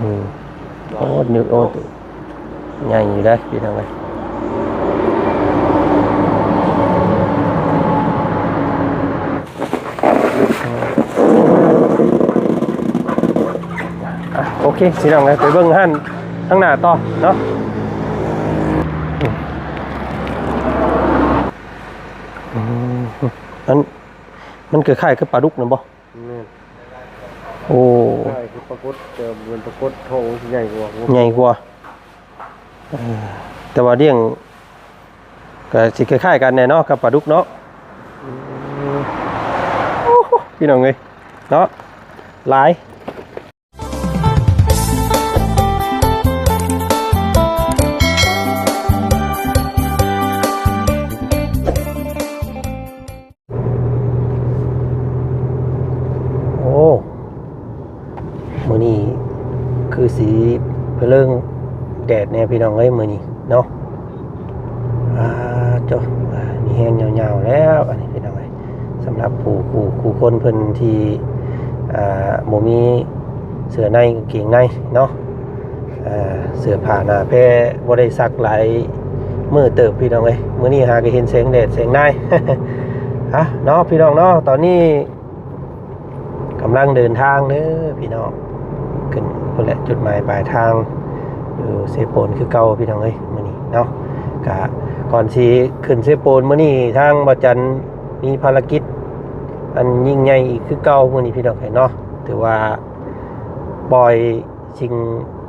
โอ้นึกโอ้ใหญ่อยู่ได้พี่น้องเอ้ยโอเคพี่น้องเอ้ยไปเบิ่งหั่นข้างหน้าต่อเนาะมันคือคล้ายกับปลาดุกนะบ่โอ้ใช่คือปลากดเจอเหมือนปลากดโถใหญ่กว่าแต่ว่าเลี้ยงก็สิคล้ายๆกันแน่เนาะกับปลาดุกเนาะพี่น้องเอ้ยเนาะหลายมื้อนี้คือสีเรื่องแดดเนี่ยพี่น้องเอ้ยมื้อนี้เนาะจ้ะมีแห้งยาวๆแล้วอันนี้พี่น้องเอ้ยสำหรับผู้คนเพิ่นที่บ่มีเสื้อในกางเกงในเนาะเสื้อผ้าหน้าแพรบ่ได้ซักหลายมื้อเติบพี่น้องเอ้ยมื้อนี้หาก็เห็นแสงแดดแสงในเนาะพี่น้องเนาะตอนนี้กำลังเดินทางเด้อพี่น้องขึ้นพุ่นแหละจุดหมายปลายทางอยู่เซโปนคือเก่าพี่น้องเอ้ยมื้อนี้เนาะกะก่อนสิขึ้นเซโปนมื้อนี้ทางบ่จันมีภารกิจอันยิ่งใหญ่อีกคือเก่ามื้อนี้พี่น้องเอ้ยเนาะถือว่าปล่อยสิ่ง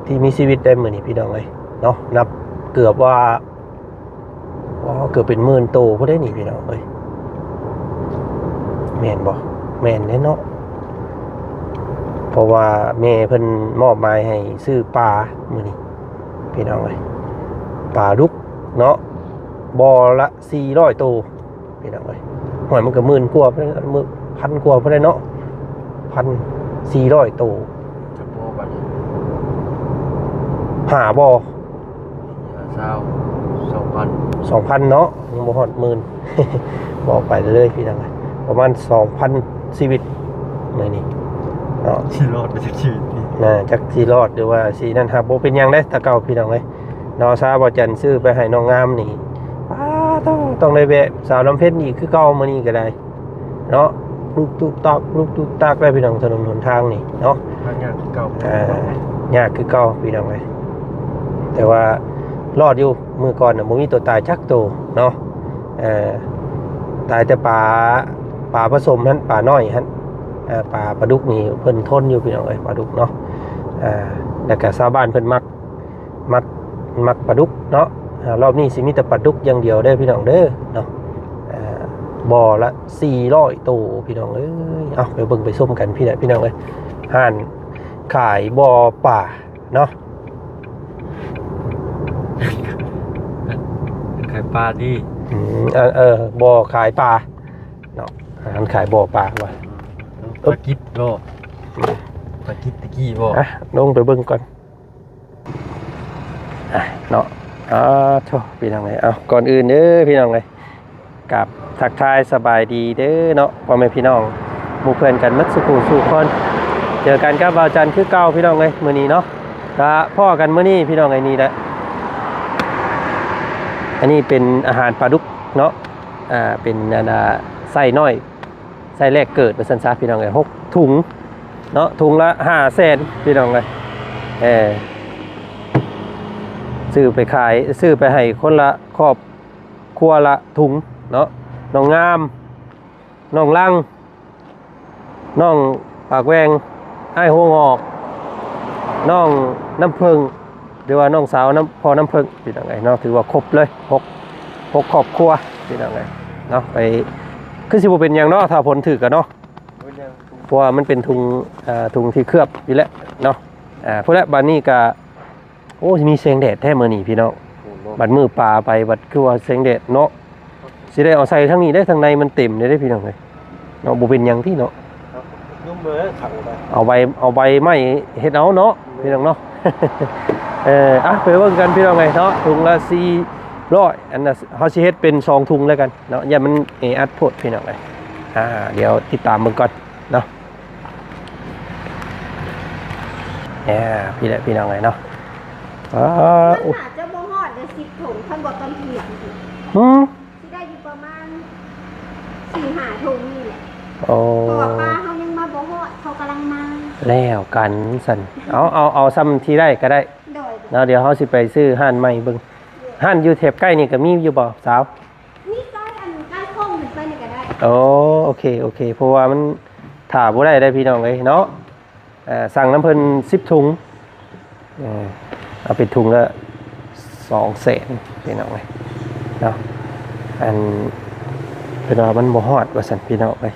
ที่มีชีวิตได้มื้อนี้พี่น้องเอ้ยเนาะนับเกือบว่าเกือบเป็นหมื่นโตพุ่นได้นี่พี่น้องเอ้ยแม่นบ่แม่นแน่เนาะเพราะว่าแม่เพิ่นมอบหมายให้ซื้อปลามื้อนี้พี่น้องเอ้ยปลาดุกเนาะบ่อละ400ตัวพี่น้องเอ้ยหอยมันก็หมื่นกว่าเพิ่นมื้อพันกว่าเพิ่นได้เนาะ1,400ตัวจักบ่บัดหาบ่2,000เนาะยังบ่ฮอดหมื่น บอกไปเลยพี่น้องเอ้ยประมาณ 2,000 ชีวิตมื้อนี้เนาะสิรอดไปจากชีวิตนี่จักสิรอดหรือว่าสินั่นครับบ่เป็นหยังเด้ตะเก่าพี่น้องเอ้ยน้องสาวบ่จันซื้อไปให้น้องงามนี่ต้องได้แวะสาวน้ำเพชรนี่คือเก่ามื้อนี้ก็ได้เนาะลูกตุ๊กตากได้พี่น้องถนนหนทางนี่เนาะยากคือเก่ายากคือเก่าพี่น้องเอ้ยแต่ว่ารอดอยู่มื้อก่อนน่ะบ่มีตัวตายจักตัวเนาะตายแต่ปลาผสมหั่นปลาน้อยหั่นปลาดุกนี่เพิ่นทนอยู่พี่น้องเอ้ยปลาดุกเนาะแล้วก็ชาวบ้านเพิ่นมักปลาดุกเนาะรอบนี้สิมีแต่ปลาดุกอย่างเดียวเด้อพี่น้องเด้อเนาะบ่อละ400ตัวพี่น้องเอ้ยเอาไปเบิ่งไปชมกันพี่น้องเอ้ยห้านขายบ่อป่าเนาะขายปลาดิบ่อขายปลาเนาะห้านขายบ่อปลาว่ะปลากิ๊บบ่ปลากิ๊บตะกี้บ่ลงไปเบิ่งก่อนเนาะโธ่พี่น้องเอ้ยเอาก่อนอื่นเด้อพี่น้องเอ้ยกับทักทายสบายดีเด้อเนาะพ่อแม่พี่น้องหมู่เพื่อนกันมัดสู่คนเจอกันกับบ่าวจันคือเก่าพี่น้องเอ้ยมื้อนี้เนาะก็พ่อกันมื้อนี้พี่น้องเอ้ยนี่แหละอันนี้เป็นอาหารปลาดุกเนาะเป็นไส้น้อยไส้แรกเกิดเป็นสันซาพี่น้องเอ้ย6ถุงเนาะถุงละ500,000พี่น้องเอ้ยซื้อไปขายซื้อไปให้คนละครอบครัวละถุงเนาะน้องงามน้องลังน้องปากแวงไอ้หัวงอกน้องน้ำผึ้งหรือว่าน้องสาวพอน้ำผึ้งพี่น้องเอ้ยเนาะถือว่าครบเลย6ครอบครัวพี่น้องเอ้ยเนาะไปคือสิบ่เป็นอย่างเนาะถ้าผลถือกันเนาะเพราะว่ามันเป็นถุงที่เคลือบอยู่แล้วเนาะพวกแล้วบานนี้ก็โอ้มีแสงแดดแท้มื้อนี้พี่น้องบัดมือปลาไปบัดคือว่าแสงแดดเนาะสิได้เอาใส่ทั้งนี้ได้ทั้งในมันเต็มได้พี่น้องเอ้ยเนาะบ่เป็นหยังที่เนาะนุ่มเบ้อขังไปเอาใบไม้เฮ็ดเอาเนาะพี่น้องเนาะไปเบิ่งกันพี่น้องเอ้ยเนาะถุงละ400อันน่ะเฮาสิเฮ็ดเป็น2ถุงแล้วกันเนาะอย่ามันอัดโพดพี่น้องเอ้ยเดี๋ยวติดตามเบิ่งก่อนเนาะ พี่แหละพี่น้องไงเนาะมันอาจจะบ่ฮอดเดี๋ยว10ถุงท่านบอกตอนเที่ยงสิได้อยู่ประมาณ4-5ถุงนี่แหละโอ้เพราะว่าป้าเขายังมาบ่ฮอดเขากำลังมาแล้วกันสันเอาซ้ำที่ได้ก็ได้แล้วเดี๋ยวเขาสิไปซื้อห่านใหม่เบิ่งห่านอยู่แถบใกล้นี่ก็มีอยู่บ่สาวนี่ใกล้ใกล้คงไปนี่ก็ได้โอเคเพราะว่ามันถ่าบ่ได้พี่น้องเอ้ยเนาะสั่งน้ำเพิ่น10ถุงเอาเป็นถุงละ200,000พี่น้องเอ้ยเนาะอันเป็นว่ามันบ่ฮอดว่าซั่นพี่น้องเอ้ย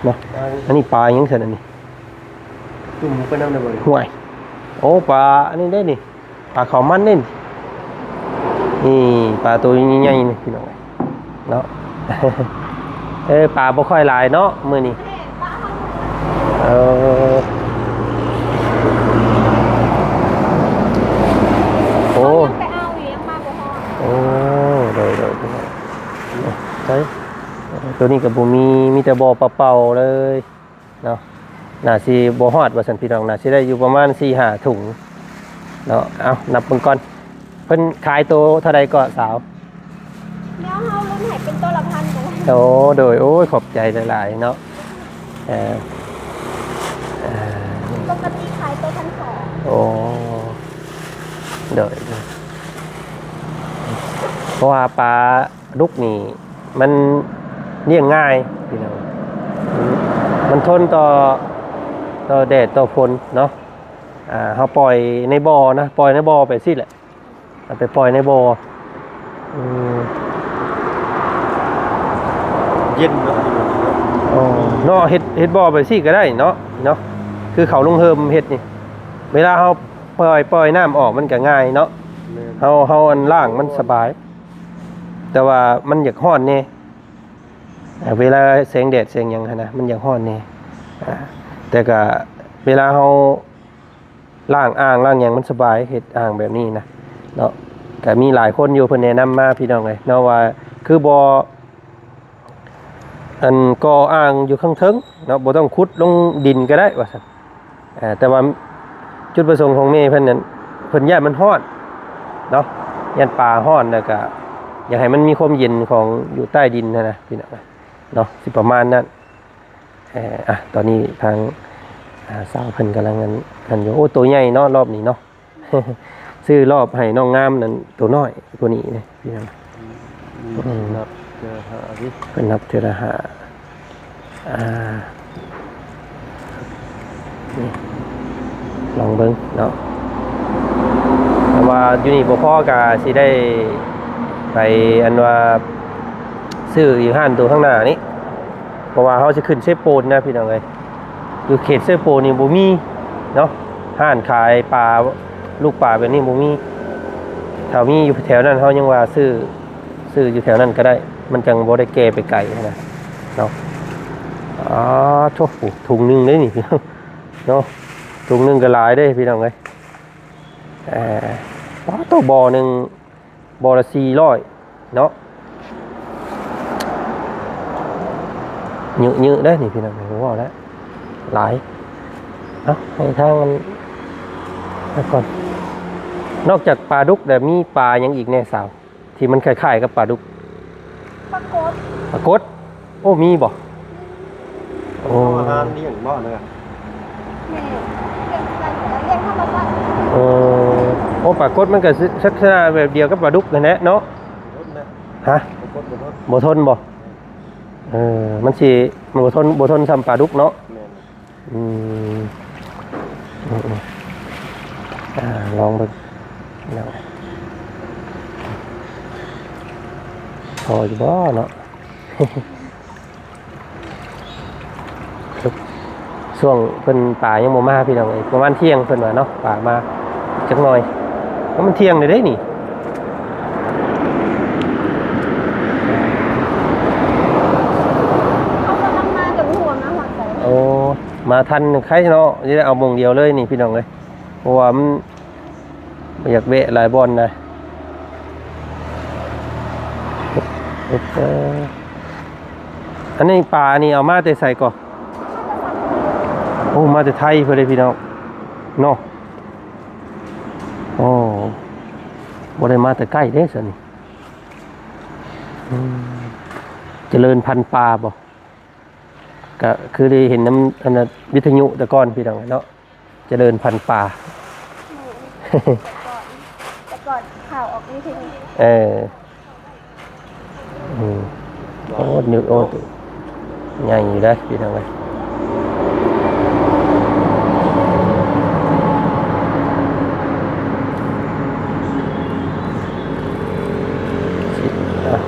เนาะอันนี้ปลายังซั่นอันนี้จุ่มไปน้ำได้บ่ห่วยโอ้ปลาอันนี้ได้นี่ปลาขาวมันนี่ปลาตัวใหญ่ๆนี่พี่น้องเนาะปลาบ่ค่อยหลายเนาะมื้อนี้โอ้ไปเอาเลี้ยงมาบ่ฮอดโอ้โดยใช่ตัวนี้กับบ่มีแต่บ่อเปล่าๆเลยเนาะน่าสิบ่ฮอดว่าซั่นพี่น้องน่าสิได้อยู่ประมาณ 4-5 ถุงเนาะเอานับเบิ่งก่อนเพิ่นขายตัวเท่าใดก็สาวเดี๋ยวเฮาลุ้นให้เป็นตัวละพันก็ได้โอ้โดยโอ้ยขอบใจหลายๆเนาะปกติขายตัว1,200โอ้โดยเพราะว่าปลาดุกนี่มันเลี้ยงง่ายพี่น้องมันทนต่อแดดต่อฝนเนาะเขาปล่อยในบ่อนะปล่อยในบ่อไปสิแหละไปปล่อยในบ่อเย็นเนาะเนาะเฮ็ดบ่อไปสิก็ได้เนาะคือเขาลงเฮิมเฮ็ดนี่เวลาเขาปล่อยน้ำออกมันก็ง่ายเนาะเขาอันล่างมันสบายแต่ว่ามันอยากฮ้อนนี่เวลาแสงแดดแสงหยังนะมันอยากฮ้อนนี่แต่ก็เวลาเขาล้างอ่างล้างหยังมันสบายเฮ็ดอ่างแบบนี้นะเนาะก็มีหลายคนอยู่เพิ่นแนะนำมาพี่น้องเอ้ยเนาะว่าคือบ่อันก่ออ่างอยู่ข้างเทิงเนาะบ่ต้องขุดลงดินก็ได้ว่าซั่นแต่ว่าจุดประสงค์ของแม่เพิ่นนั้นเพิ่นย้านมันร้อนเนาะย้านปลาร้อนแล้วก็อยากให้มันมีความเย็นของอยู่ใต้ดินนะพี่น้องเนาะสิประมาณนั้นตอนนี้ทางสาวเพิ่นกำลังกันอยู่โอ้ตัวใหญ่เนาะรอบนี้เนาะ ซื้อรอบให้น้องงามนั่นตัวน้อยตัวนี้นี่พี่น้องนับเทระหาดิเป็นนับเทระหานี่ลองเบิ่งเนาะแต่ว่าอยู่นี่บ่พอก็สิได้ไปอันว่าซื้ออีกห้านตัวข้างหน้านี้เพราะว่าเขาจะขึ้นเซโปนนะพี่น้องเอ้ยอยู่เขตเซโปนนี่บ่มีเนาะห้านขายปลาลูกปลาแบบนี้บ่มีแถวมีอยู่แถวนั้นเขายังว่าซื้ออยู่แถวนั้นก็ได้มันจังบ่ได้แก่ไปไกลนะเนาะโชคถุงนึงเลยนี่พี่น้องเนาะถุงนึงก็หลายได้พี่น้องเอ้ยตัวบ่อนึงบ่อละ400เนาะเยอะได้นี่พี่น้องผมว่าแล้วหลายให้ทางมันก่อนนอกจากปลาดุกแต่มีปลายังอีกแน่สาวที่มันคล้ายๆกับปลาดุกปลากดโอ้มีบ่โอ้อาหารเลี้ยงบ่เลยเลี้ยงธรรมชาติโอ้ปลากดมันก็ลักษณะแบบเดียวกับปลาดุกนั่นแหละเนาะฮะบ่ทนบ่มันสิบ่ทนซ้ำปลาดุกเนาะลองเบิ่งพออยู่บ่เนาะช่วงเพิ่นป่ายังบ่มาพี่น้องเอ้ยประมาณเที่ยงเพิ่นว่าเนาะป่ามาจักหน่อยแล้วมันเที่ยงได้เด้นี่โอ้มาทันใครเนาะจะได้เอามงเดียวเลยนี่พี่น้องเลยเพราะว่ามันอยากเวะหลายบอลนะอันนี้ปลานี่เอามาแต่ใส่ก่อนโอ้มาแต่ไทยเพื่อเลยพี่น้องเนาะ โอ้บ่ได้มาแต่ใกล้เด้ซั่นเจริญพันธุ์ปลาบ่ก็คือได้เห็นน้ำอันวิทยุแต่ก่อนพี่น้องเนาะเจริญพันธุ์ปลา แต่ก่อนข่าวออกนี่ทีนี้ โอ้นึกโอ้ใหญ่อยู่ได้พี่น้องเอ้ย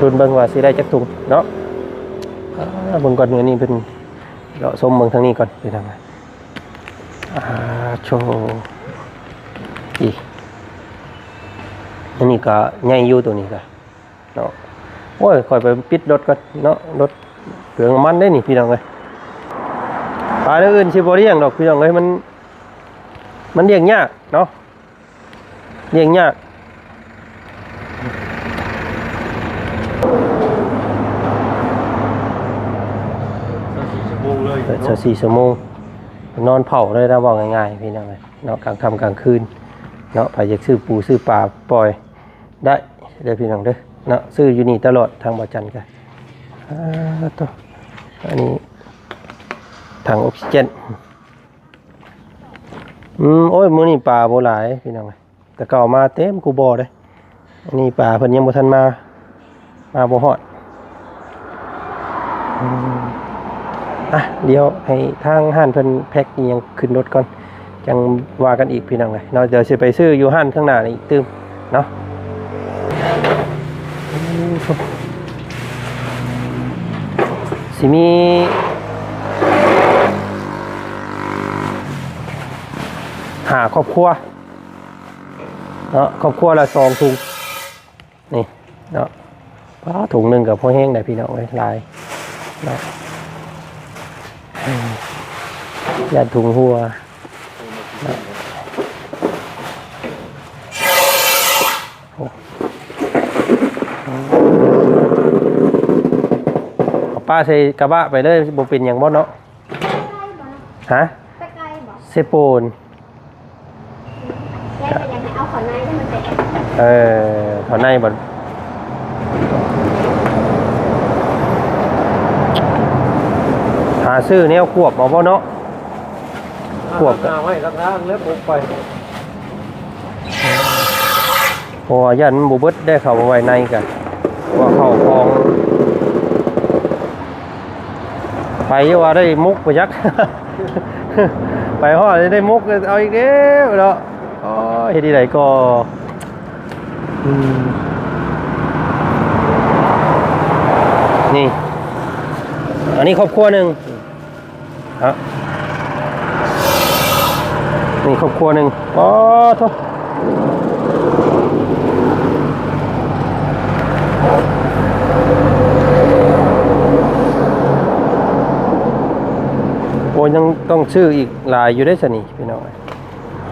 รุ่นเบิ่งว่าสิได้จักถุงเนาะเบิ่งก่อนอันนี้เพิ่นเลาะชมเบิ่งทางนี้ก่อนพี่น้องเอ้ยโชอีอันนี้ก็ใหญ่อยู่ตัวนี้ก็เนาะโอ้ยค่อยไปปิดรถก่อนเนาะรถเปลืองน้ำมันได้นี่พี่น้องเอ้ยปลาอื่นสิบ่เลี้ยงดอกพี่น้องเอ้ยมันเลี้ยงยากเนาะเลี้ยงยาก4 ชั่วโมงนอนเผาเลยนะบอกง่ายๆพี่น้องเลยเนาะกลางค่ำกลางคืนเนาะใครอยากซื้อปูซื้อปลาปล่อยได้เด้อพี่น้องเด้อเนาะซื้ออยู่นี่ตลอดทางบ่อจันกันต่ออันนี้ถังออกซิเจนโอ้ยมื้อนี้ปลาบ่หลายพี่น้องแต่เก่ามาเต็มกูบ่อเลยอันนี้ปลาเพิ่นยังบ่ทันมาบ่ฮอดเดี๋ยวให้ทางห้านเพิ่นแพ็คยังขึ้นรถก่อนจังว่ากันอีกพี่น้องเลยเนาะเดี๋ยวสิไปซื้ออยู่ห้านข้างหน้านี่ตื้มเนาะสิมีหาครอบครัวเนาะครอบครัวละ2 ถุงนี่เนาะถุงหนึ่งกับพ่อแห้งได้พี่น้องเลยลายเนาะยัดถุงหัวเอาป้าใส่กระบะไปเลยบ่เป็นอย่างบ่เนาะฮะเซโปนแกอยากให้เอาขอนในให้มันแตกขอในบ่หาซื้อแนวควบเอาบ่เนาะควบไว้ข้างๆแล้วปุ๊บไปพอยันบ่เบิดได้เข้าไว้ในกันว่าเข้าคลองไปว่าได้มุกไปยัก ไปฮอดได้มุกเอาอีกแล้วเนาะอ๋อเฮ็ดที่ไหนก็นี่อันนี้ครอบครัวหนึ่งฮะนี่ครอบครัวหนึ่งอ๋อทุกโอ้ยังต้องชื่ออีกหลายอยู่ได้สนิพี่น้อง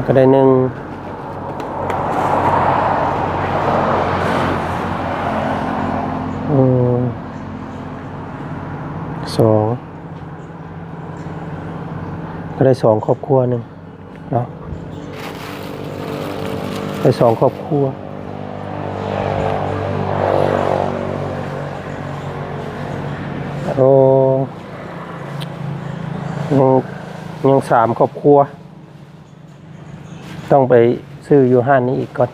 ก็ได้1 2ก็ได้2 ครอบครัวหนึ่งเนาะได้2 ครอบครัวโอ้ยัง3 ครอบครัวต้องไปซื้ออยู่ห้านนี้อีกก่อน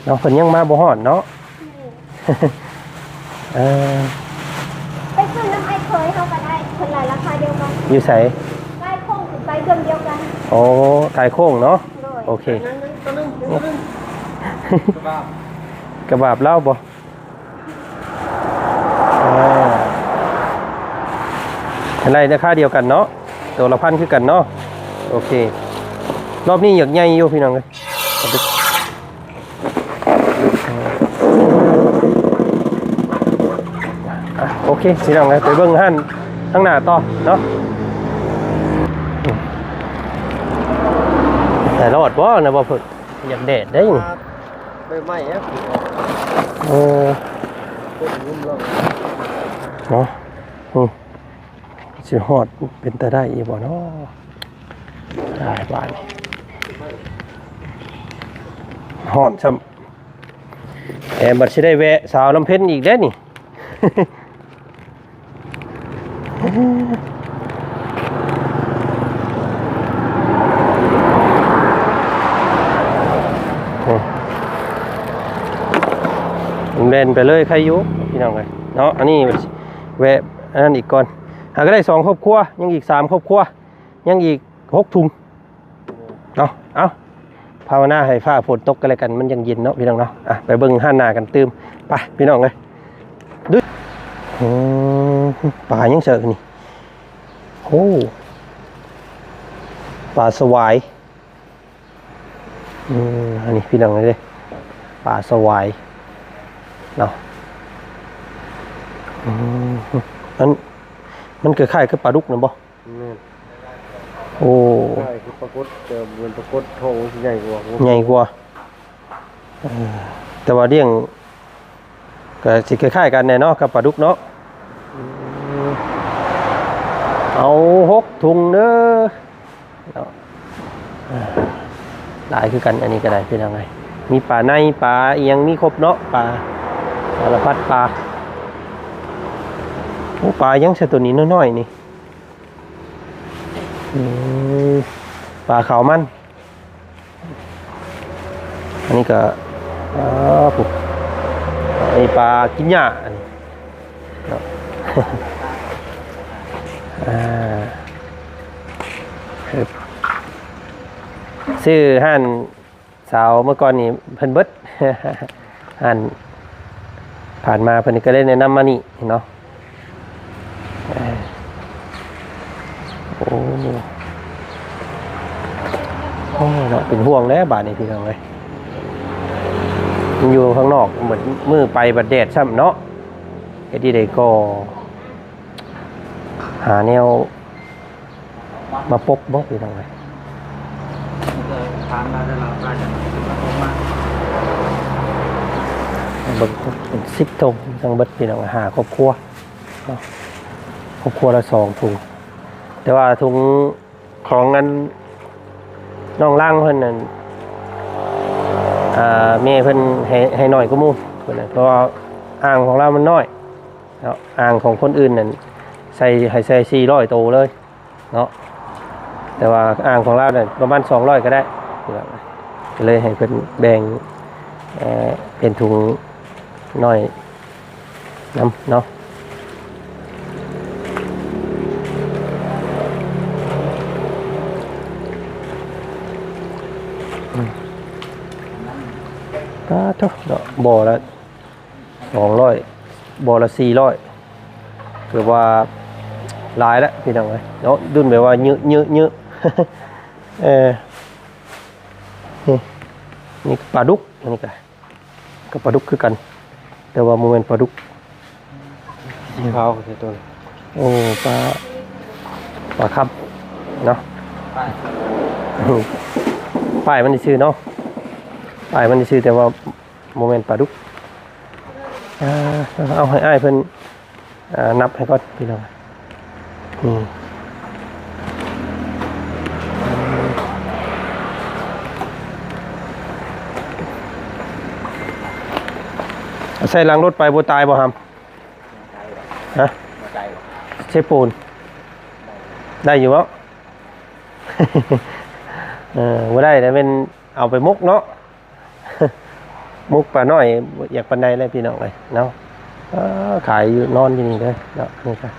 เนาะเพิ่นยังมาบ่ฮอดเนาะ ไปขึ้นน้ำไอ้เคยเข้ากันได้คนละราคาเดียวกันอยู่ไสใต้โค้งถึงไปเครื่องเดียวกันโอ้ถ่ายโค้งเนาะโอเคกระบาบเล่าบ่อะไรราคาเดียวกันเนาะตัวละ1,000คือกันเนาะโอเครอบนี้อยากใหญ่อยู่พี่น้องเลยโอเคพี่น้องเลยไปเบิ่งห้านข้างหน้าต่อเนาะแต่รอดบ่นะบ่เพิ่นอยากแดดได้ใบไม้ครับเนาะสิฮอดเป็นตาได้อีบ่เนาะได้บ้าน ฮอดซ้ำแต่บัดสิได้แวะสาวน้ำเพ็ญอีกเด้อนี่ เล่นไปเลยใครอยู่พี่น้องเลยเนาะอันนี้แวะอันนั้นอีกก่อนหาก็ได้2ครอบครัวยังอีก3ครอบครัวยังอีก6ถุงเนาะเอาภาวนาให้ฟ้าฝนตกกันเลยกันมันยังเย็นเนาะพี่น้องเนาะอ่ะไปเบิ่งห้านนากันตื่มไปพี่น้องเลยดึ๊ดปลายังเสิร์ฟนี่โอ้ปลาสวายอันนี้พี่น้องเลยปลาสวายเนาะมันเกิดค่ายคือปลาดุกนะบ่โอ้ใช่คือปลากดเจอเหมือนปลากดทองใหญ่กว่าแต่ว่าเลี้ยงก็สิคล้ายๆกันแน่เนาะกับปลาดุกเนาะเอา6ถุงเด้อหลายคือกันอันนี้ก็ได้เป็นยังไงมีปลาในปลาเอียงมีครบเนาะปลาสารพัดปลาโอ้ปลายังใช่ตัวนี้น้อยๆนี่ปลาขาวมันอันนี้ก็ปุ๊บอันนี้ปลากินหญ้าอันนี้เนาะ ซื้อห่านสาวเมื่อก่อนนี่เพิ่นเบิด ห่านผ่านมาเพิ่นก็ได้แนะนำมานี่เนาะโอ้เนาะเป็นห่วงแล้วบาดนี้พี่น้องเอ้ยมันอยู่ข้างนอกเหมือนมือไปบัดแดดซ้ำเนาะไอ้ที่ใดก็หาแนวมาปกบ่พี่น้องเอ้ยทางมาได้เราได้จากมาเบิ่งเป็น10ถุงจังเบิดพี่น้องหาครอบครัวเนาะครอบครัวละ2ถุงแต่ว่าถุงของนั้นน้องล่างเพิ่นนั่นแม่เพิ่นให้น้อยกว่าหมู่เพิ่นน่ะเพราะว่าอ่างของเรามันน้อยเนาะอ่างของคนอื่นนั่นให้ใส่400โตเลยเนาะแต่ว่าอ่างของเราเนี่ยประมาณ200ก็ได้เลยให้เพิ่นแบ่งเป็นถุงน้อยน้ำเนาะก็ทุกบ่อละ200บ่อละ400คือว่าหลายแล้วพี่น้องเอ้ยเนาะดุนแบบว่าเยอะนี่ปลาดุกอันนี้ก็ปลาดุกคือกันแต่ว่าโมเมนต์ปลาดุกสีขาวใช่ตัวโอ้ปลาครับเนาะป้ายมันชื่อเนาะป้ายมันชื่อแต่ว่าโมเมนต์ปลาดุกเอาให้อ้ายเพิ่นนับให้ก่อนพี่น้องใส่ล้างรถไปบัวตายบ่ฮัมฮะใช้ปูนได้อยู่วะ บ่ได้แต่เป็นเอาไปมุกเนาะ มุกปลาน้อยอยากปันใดเลยพี่น้องเลยเนาะขายอยู่นอนที่นี่เลยเนาะนี่ครับ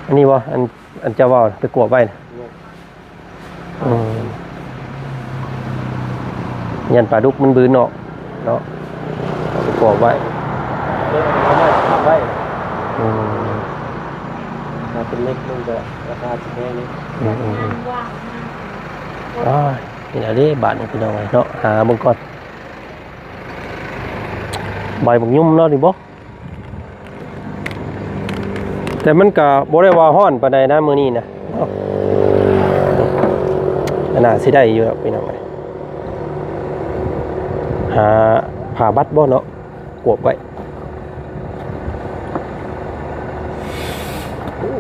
อันนี้วะอันเจ้าว่าไปกวบไว้นะยันปลาดุกมันบืนเนาะไปกวบไว้เอาไว้ทำไว้ถ้าเป็นเล็กมันจะราคาแพงนี่นี่แหละดิบาทนี่พี่น้องเนาะหาเบิ่งก่อนใบบักยุ่มเนาะนี่บ่แต่มันก็บ่ได้ว่าฮ้อนปานใดนะมื้อนี้นะน่าสิได้อยู่ครับพี่น้องหาผ้าบัดบ่เนาะกวบไว้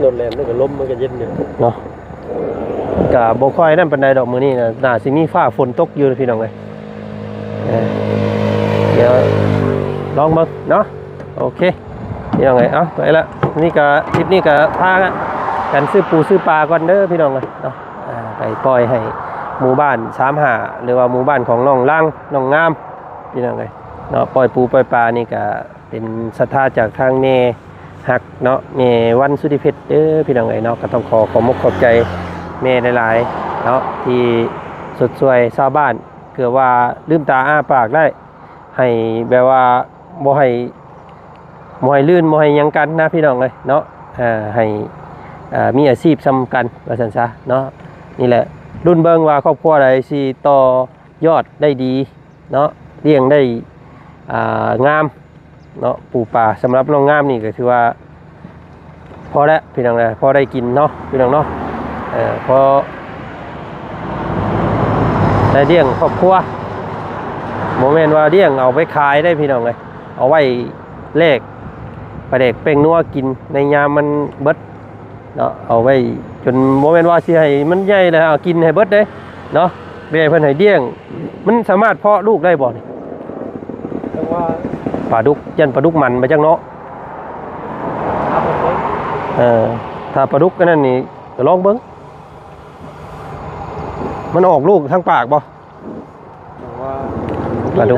รถแล่นมันก็ลมมันก็เย็นอยู่เนาะ ก็บ่ค่อยนั่นปานใดดอกมื้อนี้น่ะน่าสิมีฟ้าฝนตกอยู่พี่น้องเอ้ยเดี๋ยวลองเบิ่งเนาะโอเคพี่น้องเอ้ยเอาไปละนี่ก็คลิปนี้ก็พากันซื้อปูซื้อปลาก่อนเด้อพี่น้องเอ้ยเนาะไปปล่อยให้หมู่บ้าน35หรือว่าหมู่บ้านของน้องล่างน้องงามพี่น้องเอ้ยเนาะปล่อยปูปล่อยปลานี่ก็เป็นศรัทธาจากทางเนหักเนาะเมวันสุธิเพชรเด้อพี่น้องเอ้ยเนาะก็ต้องขอมกขอบใจเมหลายๆเนาะที่สดสวยชาวบ้านเกือบว่าลืมตาอ้าปากได้ให้แบบว่าบ่ให้ลื่นบ่ให้หยังกันนะพี่น้องเลยเนาะให้มีอาชีพสำคัญว่าซั่นซะเนาะนี่แหละรุ่นเบิ่งว่าครอบครัวใดสิต่อยอดได้ดีเนาะเลี้ยงได้งามเนาะปูปลาสำหรับน้องงามนี่ก็ถือว่าพอแล้วพี่น้องเลยพอได้กินเนาะพี่น้องเนาะพอได้เลี้ยงครอบครัวโมเมนต์ว่าเลี้ยงเอาไปขายได้พี่น้องเลยเอาไว้เลขประเด็กเป่งนัวกินในยามมันเบิดเนาะเอาไว้จนโมเมนต์ว่าสิให้มันใหญ่เลยเอากินให้เบิดเด้เนาะแม่เพิ่นให้เลี้ยงมันสามารถเพาะลูกได้บ่นี่แต่ว่าปลาดุกยันปลาดุกมันมาจังเนาะถ้าปลาดุกก็นั่นนี่ก็ลองเบิ่งมันออกลูกทางปากบ่ปลาดุก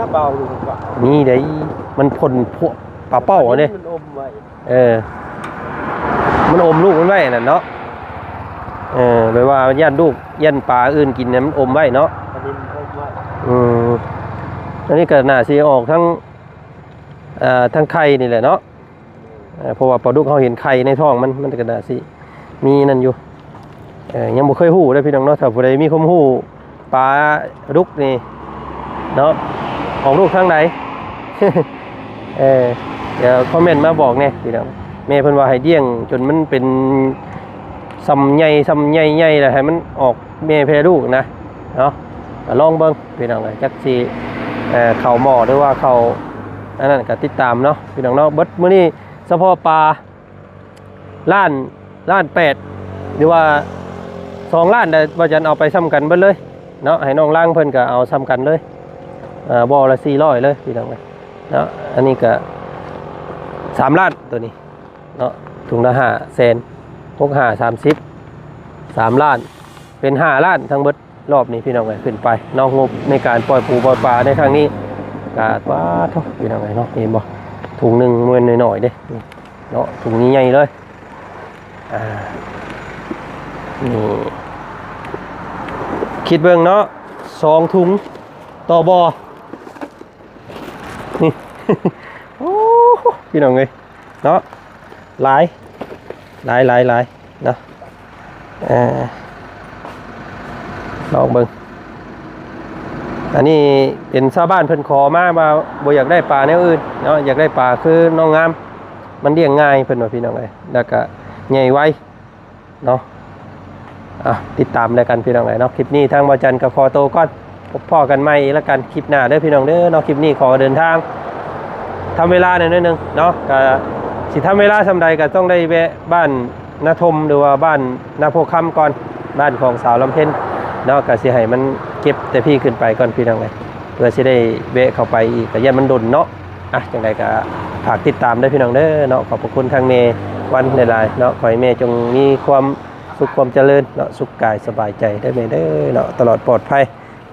นี่ได้มันพ่นพวกปลาเป้าเนี่ยมันอมลูกมันไว้น่ะเนาะแปลว่าย่านลูกย่านปลาอื่นกินเนี่ยมันอมไว้เนาะอันนี้ก็น่าสิออกทั้งไข่นี่แหละเนาะเพราะว่าปลาดุกเขาเห็นไข่ในท้องมันก็น่าสิมีนั่นอยู่ยังบ่เคยฮู้ได้พี่น้องเนาะถ้าผู้ใดมีความฮู้ปลาดุกนี่เนาะของลูกทางไหน เดี๋ยวคอมเมนต์มาบอกเนี่ยพี่น้องแม่เพิ่นว่าให้เลี้ยงจนมันเป็นซำใหญ่แล้วให้มันออกแม่แพร่ลูกนะเนาะลองเบิ่งพี่น้องจักสิเข้าหม้อหรือว่าเข้าอันนั้นก็ติดตามเนาะพี่น้องเนาะเบิดมื้อนี้เฉพาะปลาล้าน8หรือว่า2ล้านได้ว่าจะเอาไปซ้ำกันเบิดเลยเนาะให้น้องล่างเพิ่นก็เอาซ้ำกันเลยบ่อละ400เลยพี่น้องเนาะอันนี้ก็3ล้านตัวนี้เนาะถุงละ500,000 3 ล้านเป็น5ล้านทั้งเบิดรอบนี้พี่น้องขึ้นไปนอกงบในการปล่อยปูปล่อยปลาในครั้งนี้กาดว่าทุกพี่น้องเนาะเห็นบ่ถุงหนึ่งมวนหน่อยๆเด้เนาะถุงนี้ใหญ่เลยนี่คิดเบิ่งเนาะ2ถุงต่อบ่อนี่ โอ้พี่น้องเนาะหลายเนาะลองเบิ่งอันนี้เป็นชาวบ้านเพิ่นขอมาบ่อยากได้ปลาแนวอื่นเนาะอยากได้ปลาคือน้องงามมันเลี้ยงง่ายเพิ่นว่าพี่น้องแล้วก็ใหญ่ไวเนาะติดตามแล้วกันพี่น้องเนาะคลิปนี้ทางบ่จันกับคอโตก่อนพบพ่อกันใหม่แล้วกันคลิปหน้าเด้อพี่น้องเด้อเนาะคลิปนี้ขอเดินทางทำเวลาหน่อยนึงเนาะก็สิทำเวลาซำใดก็ต้องได้แวะบ้านนาทมหรือว่าบ้านนาโพคำก่อนบ้านของสาวลำเพ็ญเนาะก็สิให้มันเก็บแต่พี่ขึ้นไปก่อนพี่น้องเพื่อสิได้แวะเข้าไปอีกก็ยันมันดนเนาะจังใดก็ฝากติดตามด้วยพี่น้องเด้อเนาะขอบคุณทางเมวันหลายๆเนาะขอให้เมจงมีความสุขความเจริญเนาะสุขกายสบายใจได้เมเด้อเนาะตลอดปลอดภัย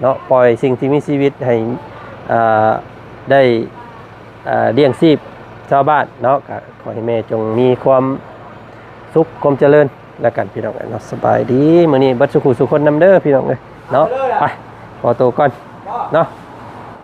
เนาะปล่อยสิ่งที่มีชีวิตให้ได้เลี้ยงชีพชาวบ้านเนาะขอให้แม่จงมีความสุขความเจริญแล้วกันพี่น้องเนาะสบายดีมื้อนี้บัดสุขุสุคนนำเด้อพี่น้องเนาะไปขอตัวก่อนเนาะ